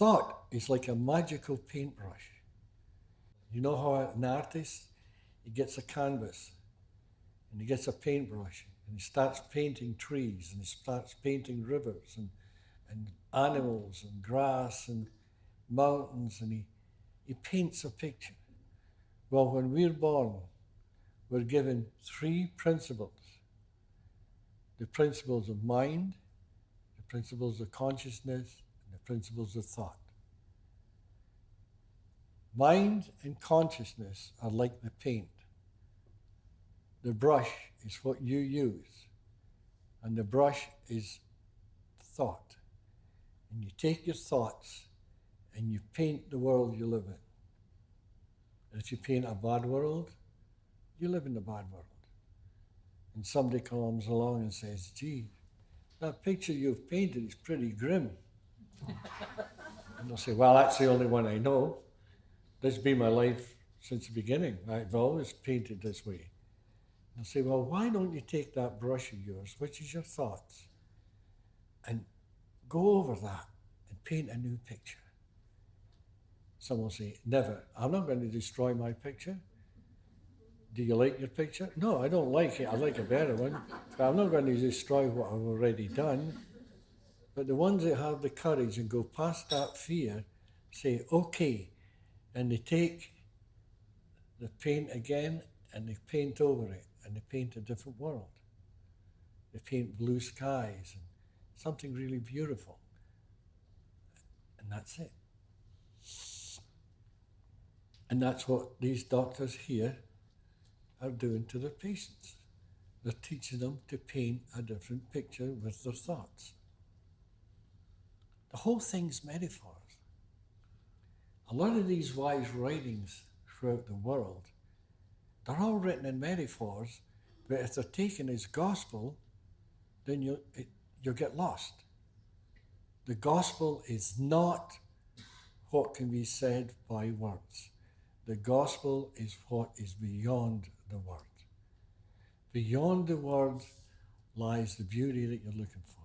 thought is like a magical paintbrush. You know how an artist, he gets a canvas and he gets a paintbrush and he starts painting trees and he starts painting rivers and animals and grass and mountains, and he paints a picture. Well, when we're born, we're given three principles. The principles of mind, the principles of consciousness, and the principles of thought. Mind and consciousness are like the paint. The brush is what you use, and the brush is thought. And you take your thoughts and you paint the world you live in. And if you paint a bad world, you live in a bad world. And somebody comes along and says, gee, that picture you've painted is pretty grim. And they'll say, well, that's the only one I know. This has been my life since the beginning. I've always painted this way. And they'll say, well, why don't you take that brush of yours, which is your thoughts, and go over that and paint a new picture? Some will say, never. I'm not going to destroy my picture. Do you like your picture? No, I don't like it. I like a better one. But I'm not going to destroy what I've already done. But the ones that have the courage and go past that fear say, okay, and they take the paint again and they paint over it and they paint a different world. They paint blue skies and something really beautiful. And that's it. And that's what these doctors here are doing to their patients. They're teaching them to paint a different picture with their thoughts. The whole thing's metaphors. A lot of these wise writings throughout the world, they're all written in metaphors, but if they're taken as gospel, then you'll get lost. The gospel is not what can be said by words. The gospel is what is beyond the word. Beyond the word lies the beauty that you're looking for.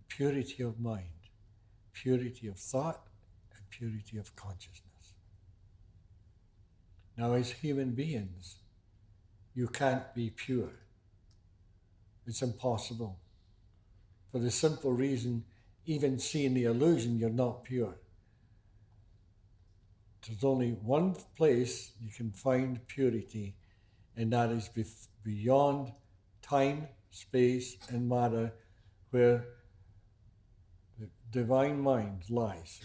Purity of mind, purity of thought, and purity of consciousness. Now, as human beings, you can't be pure. It's impossible. For the simple reason, even seeing the illusion, you're not pure. There's only one place you can find purity, and that is beyond time, space, and matter, where the divine mind lies.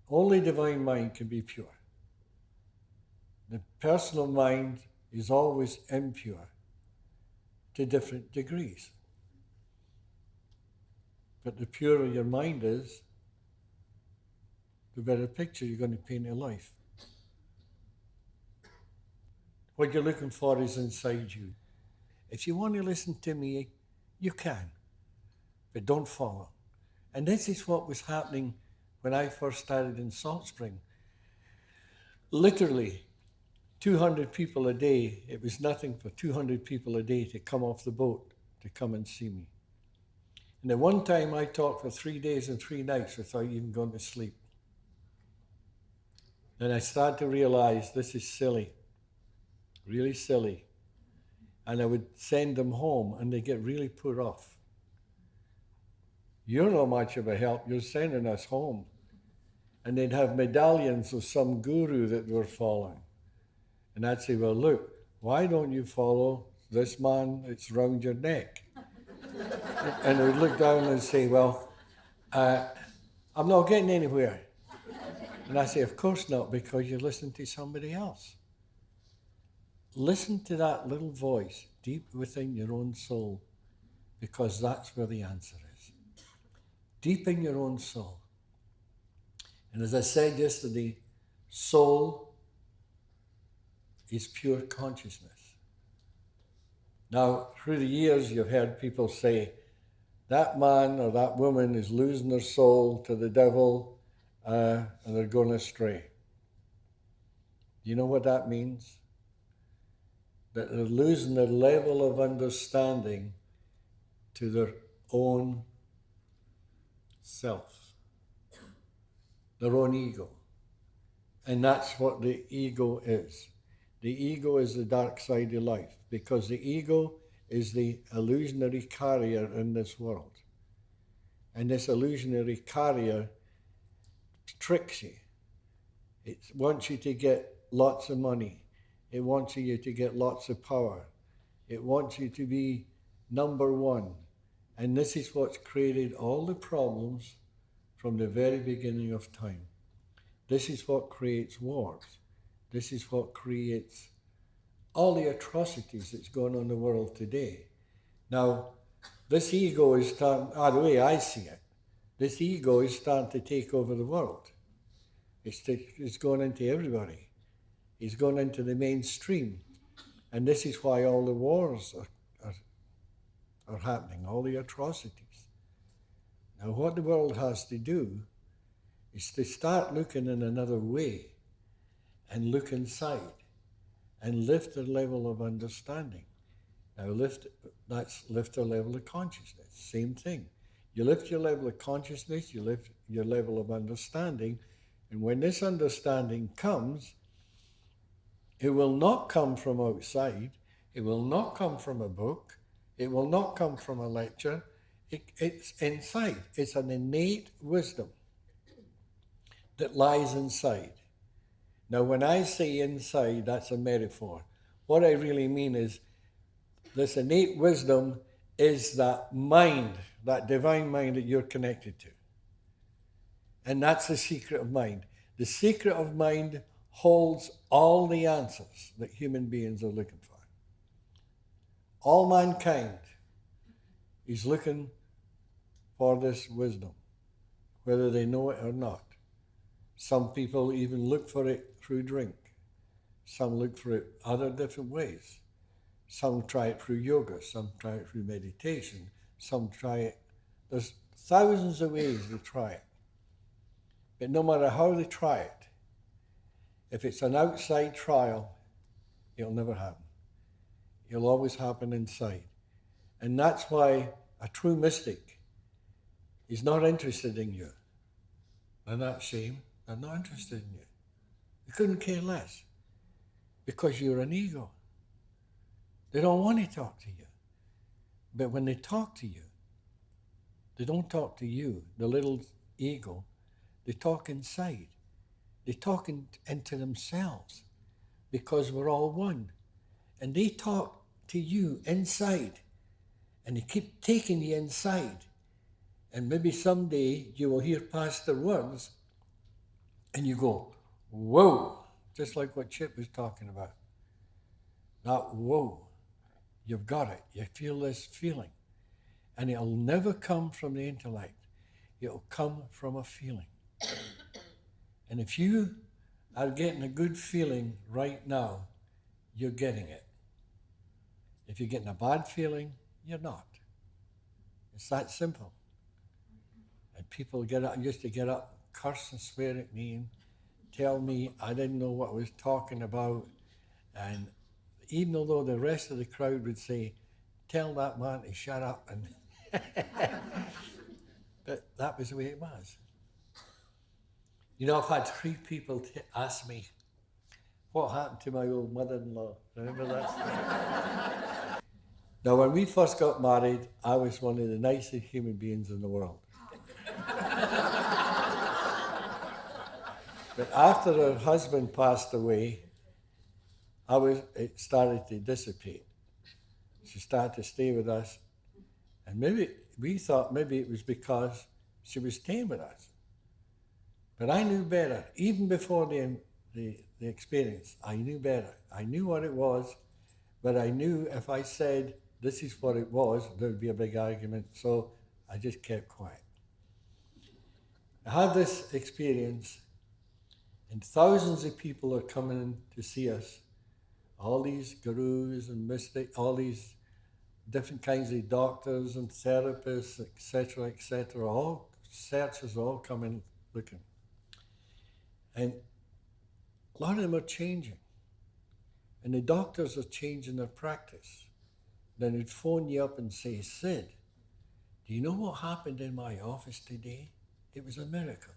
Only divine mind can be pure. The personal mind is always impure to different degrees. But the purer your mind is, the better picture you're going to paint in life. What you're looking for is inside you. If you want to listen to me, you can, but don't follow. And this is what was happening when I first started in Salt Spring. Literally, 200 people a day, it was nothing for 200 people a day to come off the boat to come and see me. And at one time I talked for 3 days and 3 nights without even going to sleep. Then I started to realize this is silly, really silly. And I would send them home and they get really put off. You're not much of a help, you're sending us home. And they'd have medallions of some guru that they were following. And I'd say, well, look, why don't you follow this man that's round your neck? And they would look down and say, well, I'm not getting anywhere. And I say, of course not, because you're listening to somebody else. Listen to that little voice deep within your own soul, because that's where the answer is. Deep in your own soul. And as I said yesterday, soul is pure consciousness. Now, through the years, you've heard people say, that man or that woman is losing their soul to the devil, and they're going astray. Do you know what that means? That they're losing their level of understanding to their own self, their own ego. And that's what the ego is. The ego is the dark side of life, because the ego is the illusionary carrier in this world. And this illusionary carrier tricks you. It wants you to get lots of money. It wants you to get lots of power. It wants you to be number one. And this is what's created all the problems from the very beginning of time. This is what creates wars. This is what creates all the atrocities that's going on in the world today. Now, this ego is starting, the way I see it, this ego is starting to take over the world. It's going into everybody. It's going into the mainstream. And this is why all the wars are happening, all the atrocities. Now, what the world has to do is to start looking in another way and look inside and lift their level of understanding. Now, lift their level of consciousness. Same thing. You lift your level of consciousness, you lift your level of understanding, and when this understanding comes, it will not come from outside. It will not come from a book. It will not come from a lecture. It's inside. It's an innate wisdom that lies inside. Now, when I say inside, that's a metaphor. What I really mean is this innate wisdom is that mind, that divine mind that you're connected to. And that's the secret of mind. The secret of mind holds all the answers that human beings are looking for. All mankind is looking for this wisdom, whether they know it or not. Some people even look for it through drink. Some look for it other different ways. Some try it through yoga. Some try it through meditation. Some try it. There's thousands of ways to try it. But no matter how they try it, if it's an outside trial, it'll never happen. It'll always happen inside. And that's why a true mystic is not interested in you. They're not ashamed. They're not interested in you. They couldn't care less because you're an ego. They don't want to talk to you. But when they talk to you, they don't talk to you, the little ego. They talk inside. They talk into themselves because we're all one. And they talk to you inside. And they keep taking you inside. And maybe someday you will hear past their words and you go, whoa, just like what Chip was talking about. That whoa, you've got it. You feel this feeling. And it'll never come from the intellect. It'll come from a feeling. And if you are getting a good feeling right now, you're getting it. If you're getting a bad feeling, you're not. It's that simple. And people used to get up, curse and swear at me and tell me I didn't know what I was talking about. And even though the rest of the crowd would say, tell that man to shut up. And but that was the way it was. You know, I've had 3 people ask me, what happened to my old mother-in-law? Remember that? Now, when we first got married, I was one of the nicest human beings in the world. But after her husband passed away, it started to dissipate. She started to stay with us. And we thought maybe it was because she was staying with us. But I knew better. Even before the experience, I knew better. I knew what it was, but I knew if I said this is what it was, there would be a big argument. So I just kept quiet. I had this experience, and thousands of people are coming in to see us. All these gurus and mystics, all these different kinds of doctors and therapists, etc., all searchers all coming looking. And a lot of them are changing. And the doctors are changing their practice. Then they'd phone you up and say, Sid, do you know what happened in my office today? it was a miracle.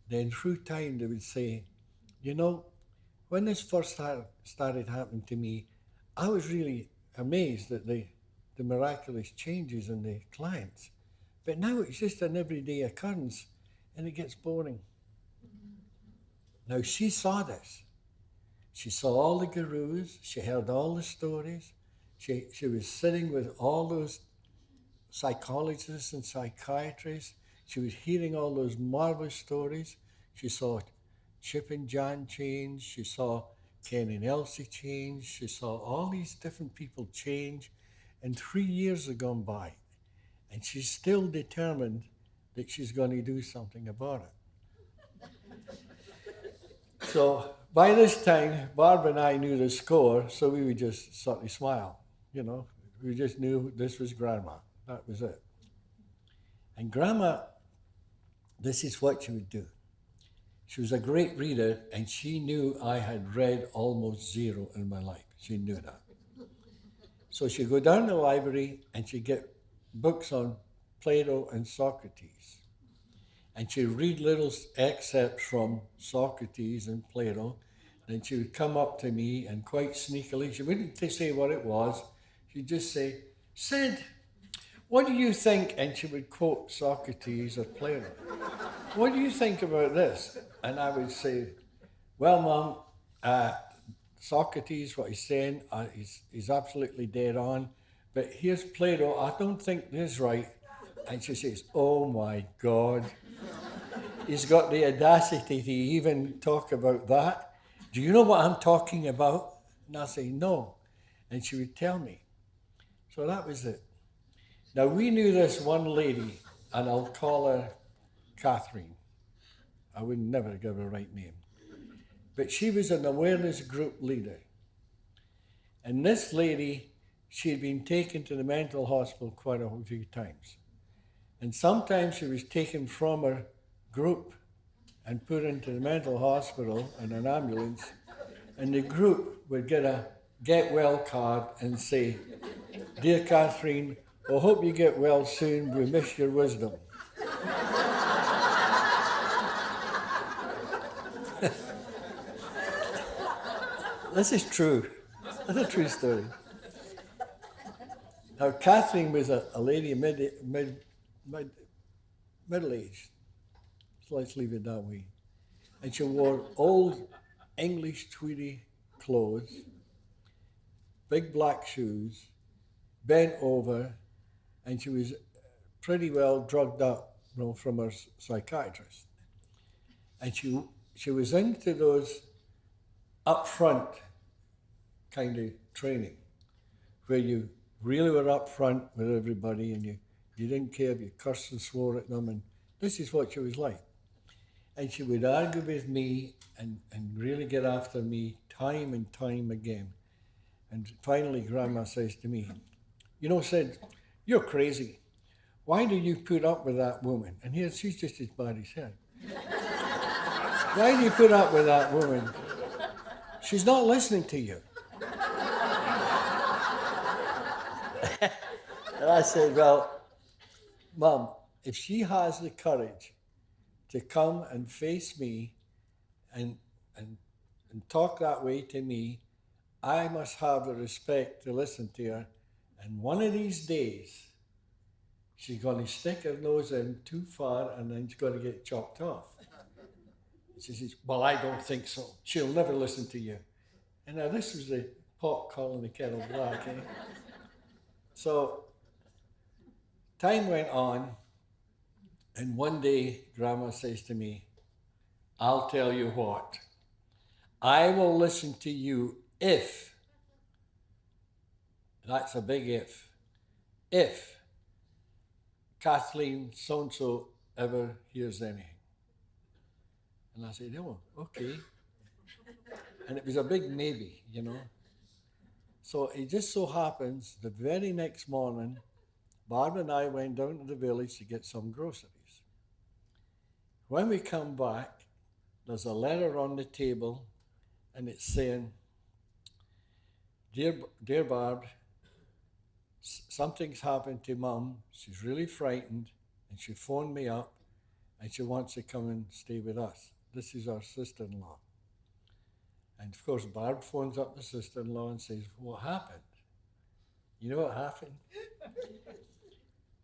Then through time they would say, you know, when this first started happening to me, I was really amazed at the miraculous changes in the clients. But now it's just an everyday occurrence and it gets boring. Now she saw this. She saw all the gurus, she heard all the stories, she was sitting with all those psychologists and psychiatrists. She was hearing all those marvelous stories. She saw Chip and Jan change. She saw Ken and Elsie change. She saw all these different people change. And 3 years have gone by. And she's still determined that she's going to do something about it. So by this time, Barb and I knew the score, so we would just sort of smile. You know, we just knew this was Grandma. That was it. And Grandma, this is what she would do. She was a great reader, and she knew I had read almost zero in my life. She knew that. So she'd go down to the library, and she'd get books on Plato and Socrates. And she'd read little excerpts from Socrates and Plato. Then she would come up to me, and quite sneakily, she wouldn't say what it was. She'd just say, Sid, what do you think? And she would quote Socrates or Plato. What do you think about this? And I would say, well, Mom, Socrates, what he's saying, he's absolutely dead on. But here's Plato, I don't think this is right. And she says, oh my God. He's got the audacity to even talk about that. Do you know what I'm talking about? And I say, no. And she would tell me. So that was it. Now, we knew this one lady, and I'll call her Catherine. I would never give her a right name. But she was an awareness group leader. And this lady, she had been taken to the mental hospital quite a few times. And sometimes she was taken from her group and put into the mental hospital in an ambulance. And the group would get a get well card and say, Dear Catherine, I hope you get well soon. We miss your wisdom. This is true. It's a true story. Now, Catherine was a lady middle-aged. So let's leave it that way. And she wore old English tweedy clothes, big black shoes, bent over, and she was pretty well drugged up, from her psychiatrist. And she was into those upfront kind of training, where you really were upfront with everybody, and you didn't care if you cursed and swore at them, and this is what she was like. And she would argue with me and really get after me time and time again. And finally, Grandma says to me, you know, Sid, you're crazy. Why do you put up with that woman? And here, she's just as bad as her. Why do you put up with that woman? She's not listening to you. And I said, well, Mom, if she has the courage to come and face me and talk that way to me, I must have the respect to listen to her. And one of these days, she's going to stick her nose in too far and then she's going to get chopped off. She says, well, I don't think so. She'll never listen to you. And now this was the pot calling the kettle black. Eh? So time went on, and one day Grandma says to me, I'll tell you what, I will listen to you if, that's a big if Kathleen so-and-so ever hears anything. And I said, oh, okay. And it was a big maybe, you know. So it just so happens the very next morning, Barb and I went down to the village to get some groceries. When we come back, there's a letter on the table, and it's saying, Dear Barb, something's happened to Mum. She's really frightened, and she phoned me up, and she wants to come and stay with us. This is our sister-in-law. And of course, Barb phones up the sister-in-law and says, what happened? You know what happened?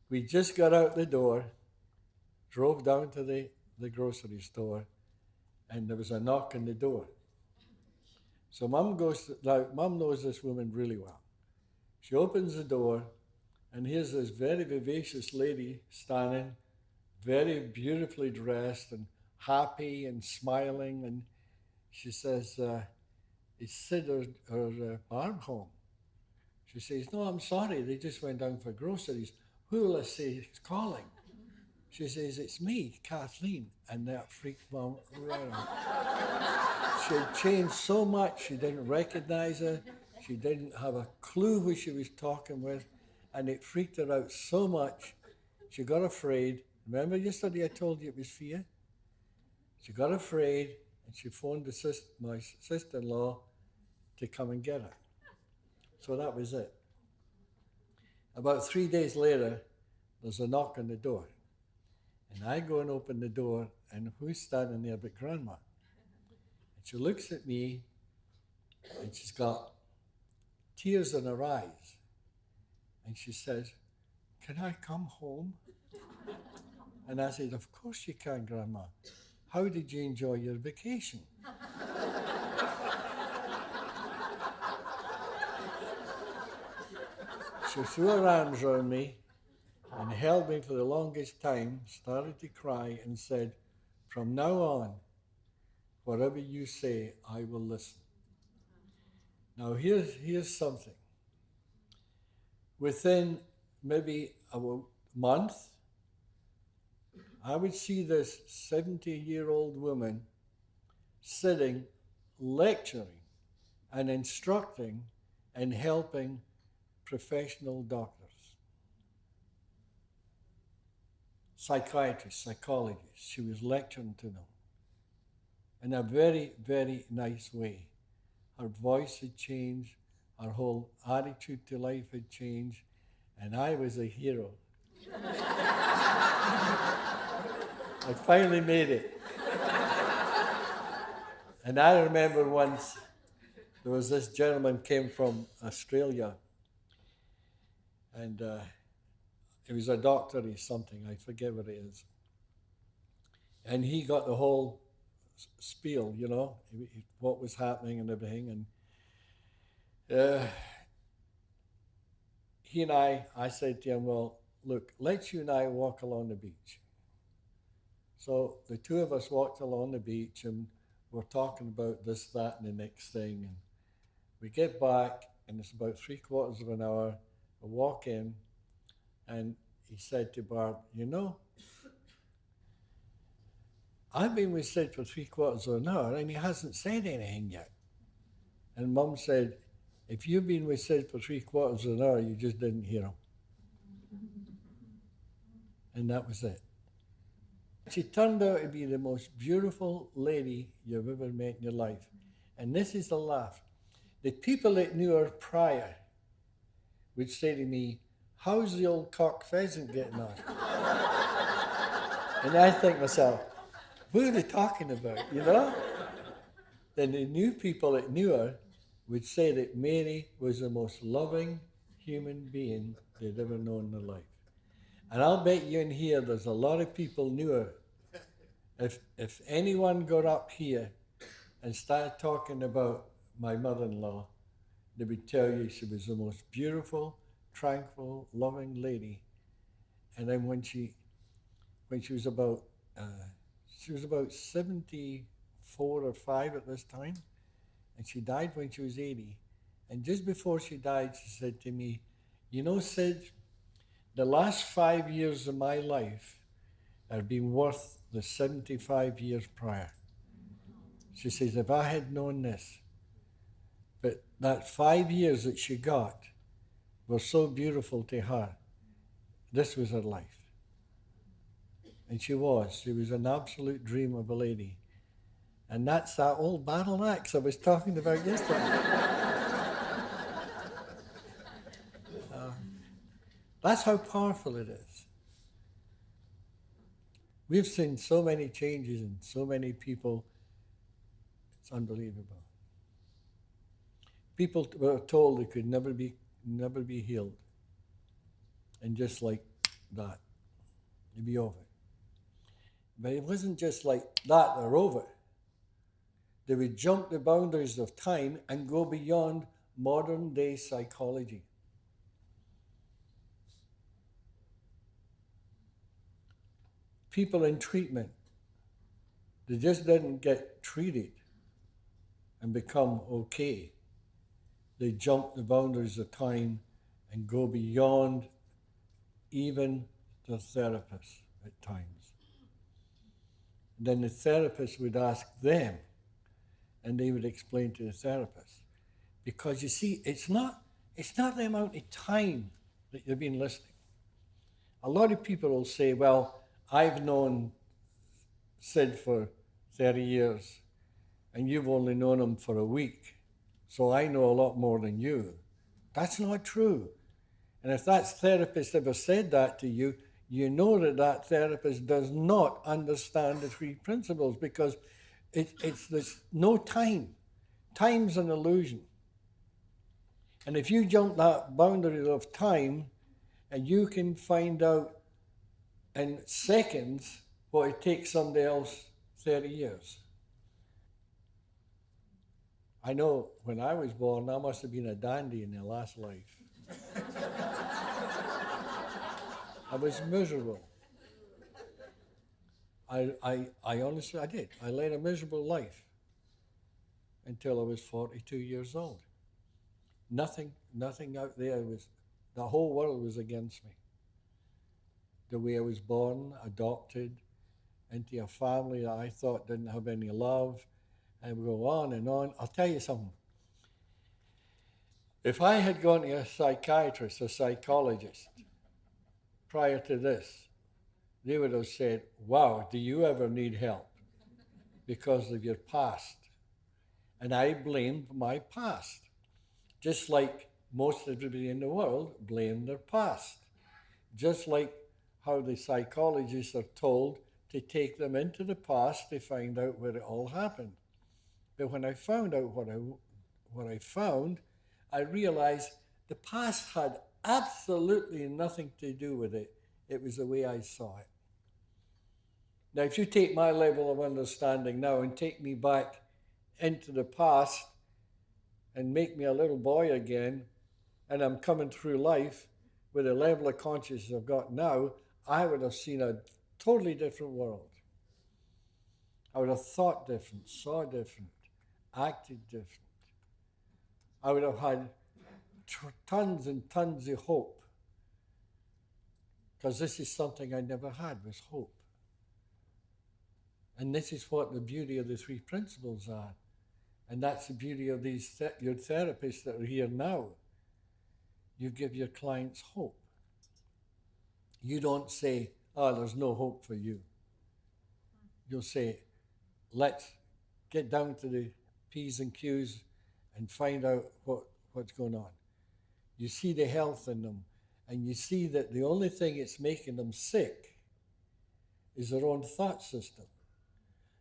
We just got out the door, drove down to the grocery store, and there was a knock on the door. So Mum knows this woman really well. She opens the door, and here's this very vivacious lady standing, very beautifully dressed and happy and smiling, and she says, is Sid or Barb home? She says, no, I'm sorry, they just went down for groceries. Who will I say is calling? She says, it's me, Kathleen. And that freaked Mum right out. She had changed so much, she didn't recognize her. She didn't have a clue who she was talking with. And it freaked her out so much, she got afraid. Remember yesterday I told you it was fear? She got afraid, and she phoned my sister-in-law to come and get her. So that was it. About 3 days later, there's a knock on the door. And I go and open the door, and who's standing there but Grandma? And she looks at me, and she's got tears in her eyes. And she says, can I come home? And I said, of course you can, Grandma. How did you enjoy your vacation? She threw her arms around me and held me for the longest time, started to cry, and said, from now on, whatever you say, I will listen. Now here's something. Within maybe a month, I would see this 70-year-old woman sitting, lecturing and instructing and helping professional doctors, psychiatrists, psychologists. She was lecturing to them in a very, very nice way. Her voice had changed, her whole attitude to life had changed, and I was a hero. I finally made it. And I remember once there was this gentleman came from Australia, and he was a doctor or something, I forget what it is. And he got the whole spiel, you know, what was happening and everything. And he and I said to him, well, look, let's you and I walk along the beach. So the two of us walked along the beach, and we're talking about this, that, and the next thing. And we get back, and it's about 3/4 of an hour. I walk in, and he said to Barb, you know, I've been with Sid for 3/4 of an hour, and he hasn't said anything yet. And Mum said, if you've been with Sid for 3/4 of an hour, you just didn't hear him. And that was it. She turned out to be the most beautiful lady you've ever met in your life. And this is the laugh. The people that knew her prior would say to me, how's the old cock pheasant getting on? And I think to myself, what are they talking about, you know? Then the new people that knew her would say that Mary was the most loving human being they'd ever known in their life. And I'll bet you in here there's a lot of people knew her. If anyone got up here and started talking about my mother-in-law, they would tell you she was the most beautiful, tranquil, loving lady. And then when she was about 74 or 5 at this time, and she died when she was 80. And just before she died, she said to me, you know, Sid, the last 5 years of my life have been worth the 75 years prior. She says, if I had known this, but that 5 years that she got were so beautiful to her. This was her life. And she was an absolute dream of a lady. And that's that old battle axe I was talking about yesterday. That's how powerful it is. We've seen so many changes in so many people, it's unbelievable. People were told they could never be healed. And just like that, they'd be over. But it wasn't just like that, they're over. They would jump the boundaries of time and go beyond modern day psychology. People in treatment, they just didn't get treated and become okay. They jump the boundaries of time and go beyond even the therapist at times. And then the therapist would ask them, and they would explain to the therapist. Because you see, it's not the amount of time that you've been listening. A lot of people will say, well, I've known Sid for 30 years, and you've only known him for a week, so I know a lot more than you. That's not true. And if that therapist ever said that to you, you know that that therapist does not understand the three principles, because there's no time. Time's an illusion. And if you jump that boundary of time, and you can find out in seconds what it takes somebody else 30 years. I know when I was born, I must have been a dandy in the last life. I was miserable. I honestly, I did. I led a miserable life until I was 42 years old. Nothing out there was, the whole world was against me. The way I was born, adopted into a family that I thought didn't have any love, and we go on and on. I'll tell you something. If I had gone to a psychiatrist or psychologist prior to this, they would have said, wow, do you ever need help because of your past? And I blamed my past, just like most everybody in the world blamed their past. Just like how the psychologists are told to take them into the past to find out where it all happened. But when I found out what I found, I realized the past had absolutely nothing to do with it. It was the way I saw it. Now, if you take my level of understanding now and take me back into the past and make me a little boy again, and I'm coming through life with the level of consciousness I've got now, I would have seen a totally different world. I would have thought different, saw different, acted different. I would have had tons and tons of hope, because this is something I never had, was hope. And this is what the beauty of the three principles are. And that's the beauty of these your therapists that are here now. You give your clients hope. You don't say, oh, there's no hope for you. You'll say, let's get down to the P's and Q's and find out what's going on. You see the health in them, and you see that the only thing that's making them sick is their own thought system.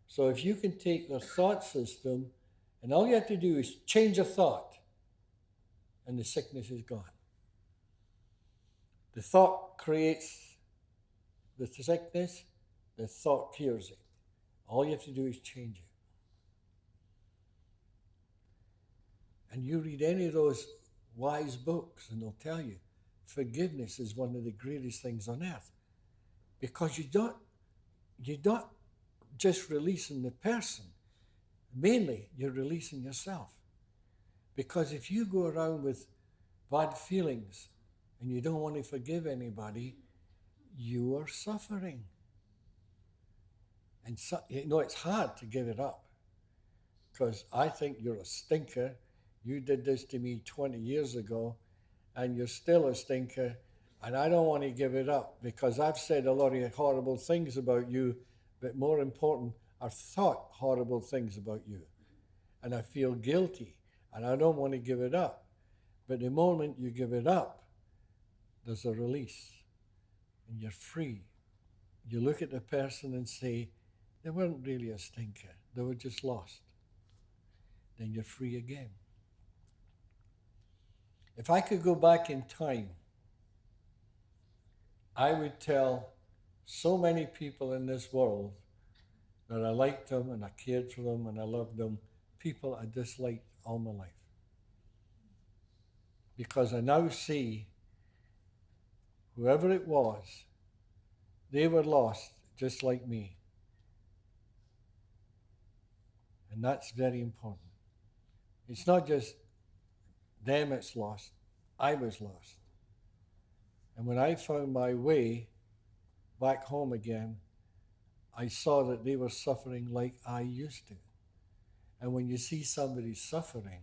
So if you can take their thought system, and all you have to do is change a thought, and the sickness is gone. The thought creates the sickness, the thought cures it. All you have to do is change it. And you read any of those wise books, and they'll tell you forgiveness is one of the greatest things on earth, because you're not just releasing the person. Mainly, you're releasing yourself. Because if you go around with bad feelings and you don't want to forgive anybody, you are suffering. And so, it's hard to give it up, because I think you're a stinker. You did this to me 20 years ago, and you're still a stinker, and I don't want to give it up, because I've said a lot of horrible things about you, but more important, I've thought horrible things about you. And I feel guilty, and I don't want to give it up. But the moment you give it up, there's a release, and you're free, you look at the person and say, they weren't really a stinker, they were just lost. Then you're free again. If I could go back in time, I would tell so many people in this world that I liked them and I cared for them and I loved them, people I disliked all my life. Because I now see whoever it was, they were lost just like me. And that's very important. It's not just them it's lost, I was lost. And when I found my way back home again, I saw that they were suffering like I used to. And when you see somebody suffering,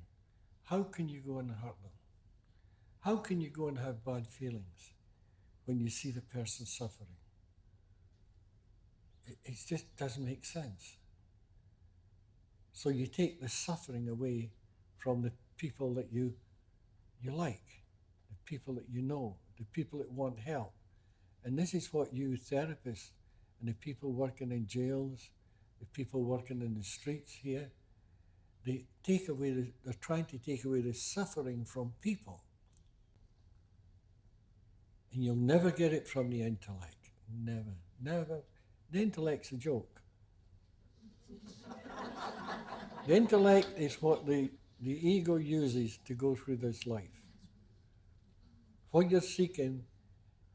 how can you go and hurt them? How can you go and have bad feelings when you see the person suffering? It just doesn't make sense. So you take the suffering away from the people that you like, the people that you know, the people that want help. And this is what you therapists and the people working in jails, the people working in the streets here, they're trying to take away the suffering from people. And you'll never get it from the intellect. Never, never. The intellect's a joke. The intellect is what the ego uses to go through this life. What you're seeking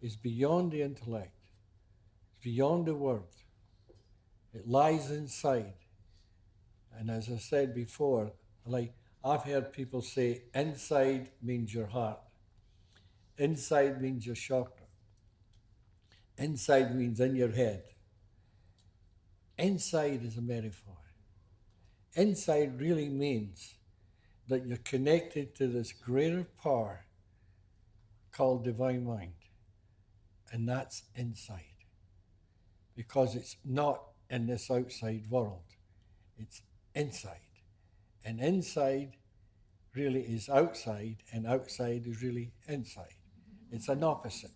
is beyond the intellect. It's beyond the word. It lies inside. And as I said before, like I've heard people say, inside means your heart. Inside means your chakra. Inside means in your head. Inside is a metaphor. Inside really means that you're connected to this greater power called divine mind. And that's inside. Because it's not in this outside world. It's inside. And inside really is outside, and outside is really inside. It's an opposite.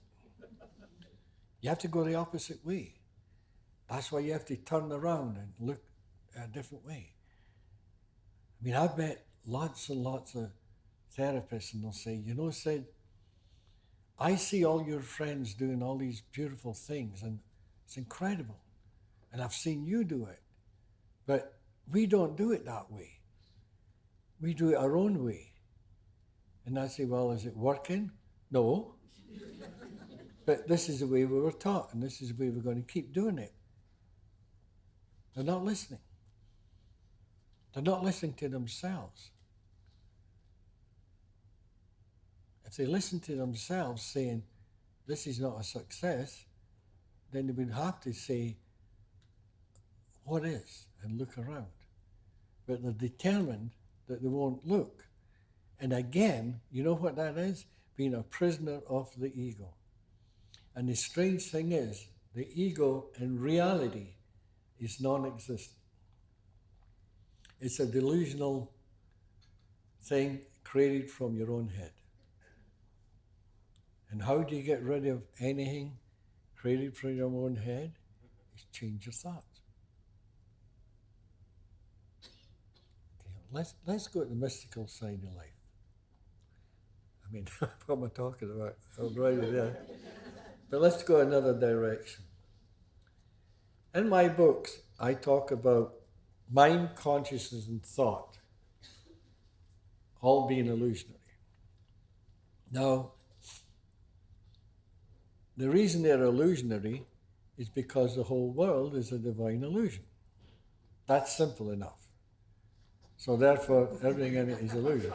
You have to go the opposite way. That's why you have to turn around and look a different way. I mean, I've met lots and lots of therapists, and they'll say, Sid, I see all your friends doing all these beautiful things, and it's incredible. And I've seen you do it. But we don't do it that way. We do it our own way. And I say, well, is it working? No. But this is the way we were taught, and this is the way we're going to keep doing it. They're not listening. They're not listening to themselves. If they listen to themselves saying, this is not a success, then they would have to say, what is? And look around. But they're determined that they won't look. And again, you know what that is? Being a prisoner of the ego. And the strange thing is, the ego in reality is non-existent. It's a delusional thing created from your own head. And how do you get rid of anything created from your own head? Is change your thoughts. Okay, let's go to the mystical side of life. I mean, what am I talking about? I'm right there. But let's go another direction. In my books, I talk about mind, consciousness, and thought all being illusionary. Now, the reason they're illusionary is because the whole world is a divine illusion. That's simple enough. So therefore, everything in it is illusion.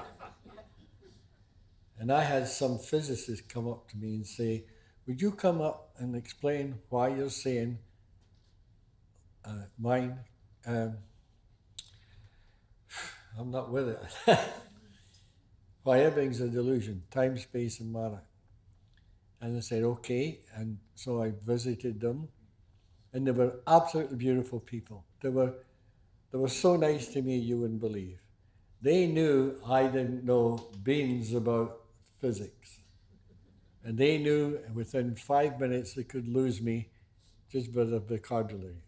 And I had some physicists come up to me and say, would you come up and explain why you're saying mind, I'm not with it, why everything's a delusion, time, space, and matter. And I said, okay. And so I visited them, and they were absolutely beautiful people. They were so nice to me, you wouldn't believe. They knew I didn't know beans about physics. And they knew within 5 minutes they could lose me just by the vocabulary.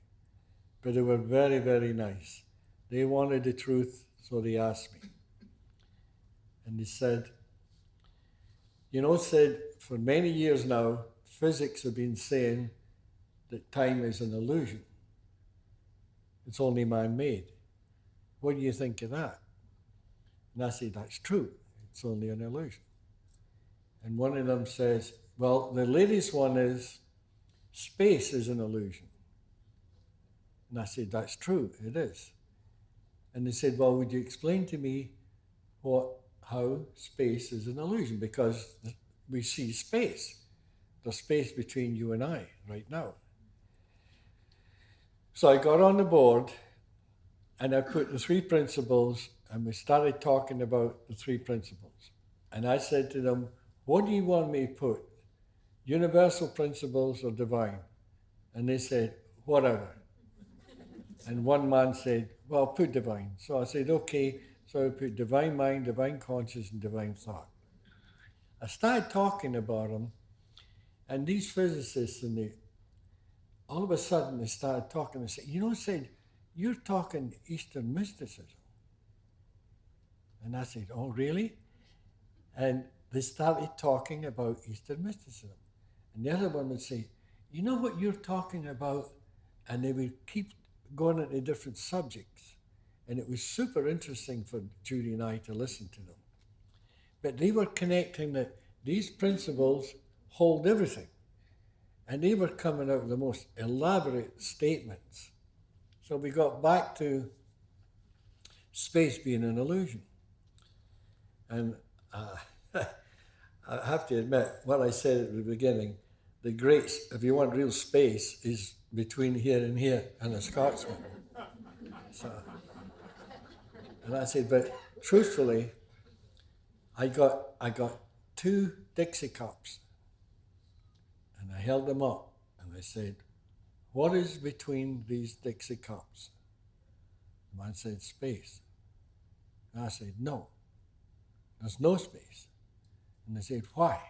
But they were very, very nice. They wanted the truth, so they asked me. And they said, for many years now, physics have been saying that time is an illusion. It's only man-made. What do you think of that? And I said, that's true. It's only an illusion. And one of them says, well, the latest one is space is an illusion. And I said, that's true, it is. And they said, well, would you explain to me how space is an illusion? Because we see space. There's space between you and I right now. So I got on the board and I put the 3 principles and we started talking about the 3 principles. And I said to them, what do you want me to put? Universal principles or divine? And they said, whatever. And one man said, well, put divine. So I said, okay. So I put divine mind, divine conscious, and divine thought. I started talking about them, and these physicists, all of a sudden they started talking. They said, you're talking Eastern mysticism. And I said, oh, really? And they started talking about Eastern mysticism. And the other one would say, you know what you're talking about? And they would keep going into different subjects. And it was super interesting for Judy and I to listen to them. But they were connecting that these principles hold everything. And they were coming out with the most elaborate statements. So we got back to space being an illusion. And I have to admit, what I said at the beginning, if you want real space, is between here and here and a Scotsman. So, and I said, but truthfully, I got 2 Dixie cups, and I held them up, and I said, what is between these Dixie cups? The man said, space. And I said, no, there's no space. And they said, why?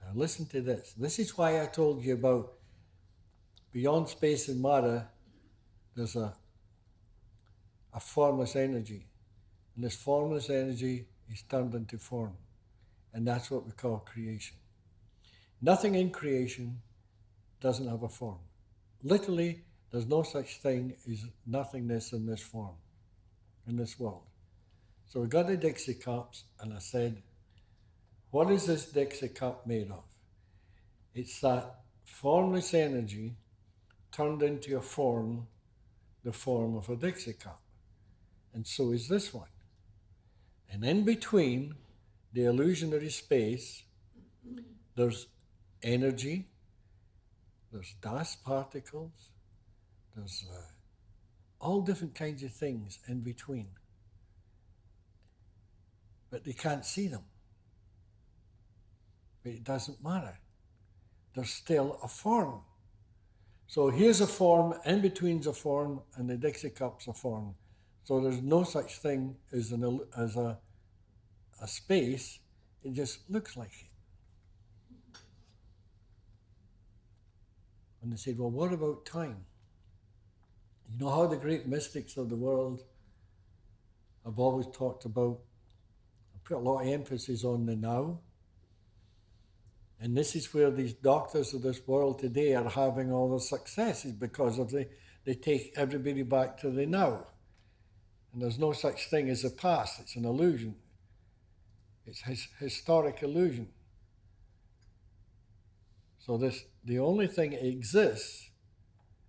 Now listen to this. This is why I told you about beyond space and matter, there's a formless energy. And this formless energy is turned into form. And that's what we call creation. Nothing in creation doesn't have a form. Literally, there's no such thing as nothingness in this form, in this world. So we got the Dixie cups, and I said, what is this Dixie cup made of? It's that formless energy turned into a form, the form of a Dixie cup. And so is this one. And in between the illusionary space, there's energy, there's dust particles, there's all different kinds of things in between. But they can't see them. But it doesn't matter. There's still a form. So here's a form, in between's a form, and the Dixie cup's a form. So there's no such thing as a space. It just looks like it. And they said, well, what about time? You know how the great mystics of the world have always talked about, put a lot of emphasis on the now. And this is where these doctors of this world today are having all their successes, because they take everybody back to the now. And there's no such thing as the past. It's an illusion. It's historic illusion. So the only thing that exists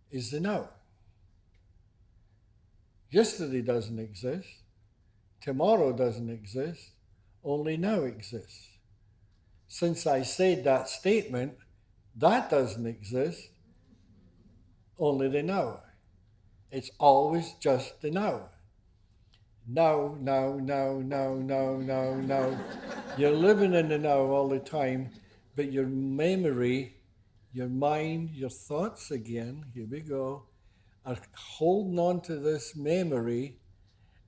is the now. Yesterday doesn't exist. Tomorrow doesn't exist. Only now exists. Since I said that statement, that doesn't exist. Only the now. It's always just the now. Now, now, now, now, now, now, now. You're living in the now all the time, but your memory, your mind, your thoughts again, here we go, are holding on to this memory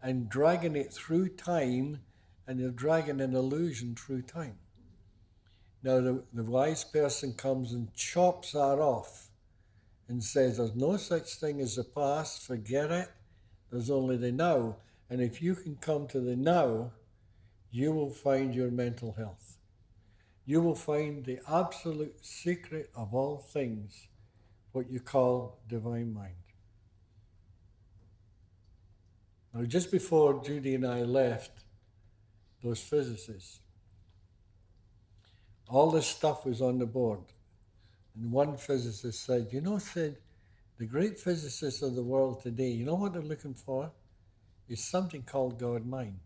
and dragging it through time, and you're dragging an illusion through time. Now the wise person comes and chops that off and says there's no such thing as the past, forget it, there's only the now. And if you can come to the now, you will find your mental health. You will find the absolute secret of all things, what you call divine mind. Now, just before Judy and I left, those physicists, all this stuff was on the board. And one physicist said, Sid, the great physicists of the world today, you know what they're looking for? Is something called God mind.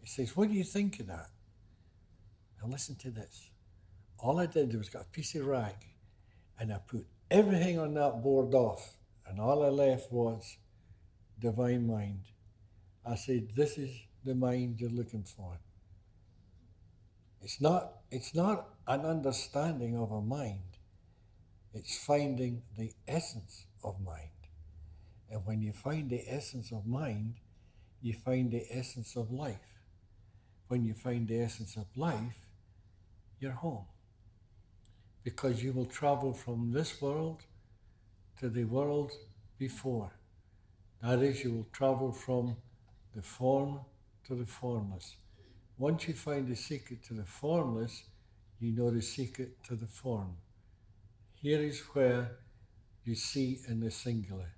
He says, what do you think of that? Now listen to this. All I did was got a piece of rag and I put everything on that board off, and all I left was divine mind. I said, this is the mind you're looking for. It's not an understanding of a mind. It's finding the essence of mind. And when you find the essence of mind, you find the essence of life. When you find the essence of life, you're home. Because you will travel from this world to the world before. That is, you will travel from the form to the formless. Once you find the secret to the formless, you know the secret to the form. Here is where you see in the singular.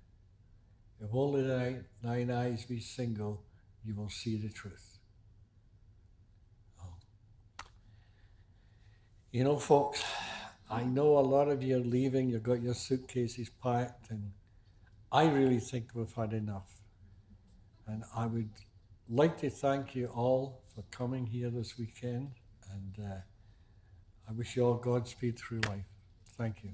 If only thine eyes be single, you will see the truth. You know, folks, I know a lot of you are leaving, you've got your suitcases packed, and I really think we've had enough. And I would like to thank you all for coming here this weekend, and I wish you all Godspeed through life. Thank you.